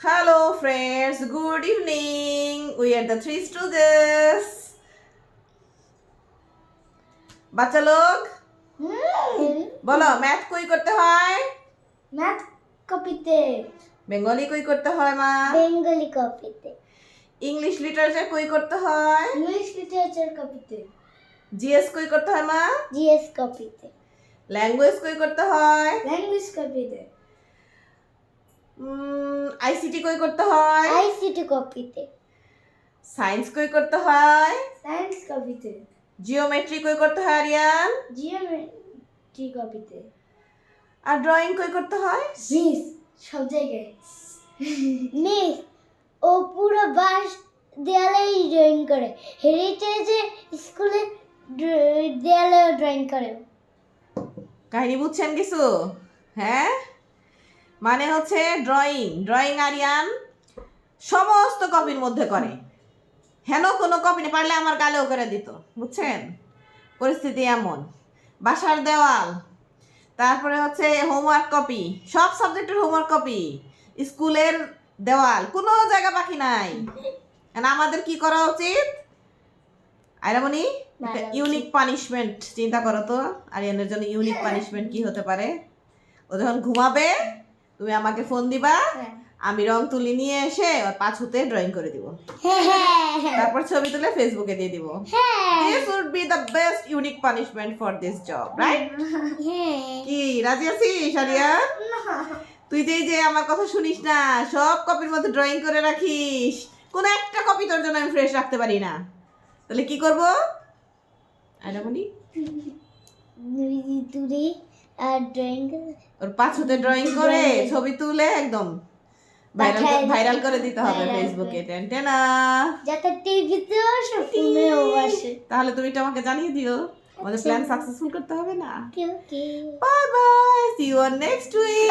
Hello friends, good evening. We are the three students. বাচ্চা লোক বলো ম্যাথ কই করতে হয়? ম্যাথ কপিতে। বেঙ্গলি কই করতে হয় মা? বেঙ্গলি কপিতে। ইংলিশ লিটারেচার কই করতে হয়? ইংলিশ লিটারেচার কপিতে। জিএস কই করতে হয় মা? জিএস কপিতে। ল্যাঙ্গুয়েজ কই করতে হয়? ল্যাঙ্গুয়েজ কপিতে। আইসিটি কই করতে হয়? আইসিটি কপিতে। সায়েন্স কই করতে হয়? সায়েন্স কপিতে। জিওমেট্রি কই করতে হয় আরিয়ান? জিওমেট্রি কপিতে। আর ড্রয়িং কই করতে হয়? মিস সব জায়গায়। মিস ও পুরো বাস দেয়ালেই ড্রয়িং করে। হেরিটেজে স্কুলে দেয়ালে ড্রয়িং করে। কাহিনী বুঝছেন কিছু? হ্যাঁ, মানে হচ্ছে ড্রয়িং আরিয়ান সমস্ত কপির মধ্যে করে। হেন কোনো কপি না পারলে আমার গালেও করে দিত, বুঝছেন? পরিস্থিতি এমন। বাসার দেওয়াল, তারপরে হচ্ছে হোমওয়ার্ক কপি, সব সাবজেক্টের হোমওয়ার্ক কপি, স্কুলের দেওয়াল, কোনো জায়গা বাকি নাই। আমাদের কি করা উচিত? আয়রামণি, ইউনিক পানিশমেন্ট চিন্তা করো তো। আরিয়ানের জন্য ইউনিক পানিশমেন্ট কি হতে পারে? ও যখন ঘুমাবে তুমি আমাকে ফোন দিবা, আমি রং তুলি নিয়ে এসে ওর পাছুতে ড্রয়িং করে দিব, তারপর ছবি তুলে ফেসবুকে দিয়ে দিব। This would be the best unique punishment for this job, right? কি রাজি আছিস আরিয়ান? তুই যে আমার কথা শুনিস না, সব কপির মধ্যে ড্রয়িং করে রাখিস, কোন একটা কপি তোর জন্য আমি ফ্রেশ রাখতে পারি না। তাহলে কি করব? আয়রামণি তুলি আর ড্রয়িং ওর পাছুতে ড্রয়িং করে ছবি তুলে একদম ভাইরাল করে দিতে হবে ফেসবুকে। টেনটেনা যাতে টিভিতেও আসে, ফোনেও আসে। তাহলে তুমি এটা আমাকে জানিয়ে দিও, আমাদের প্ল্যান সাকসেসফুল করতে হবে না? Okay. Bye bye, see you on next week.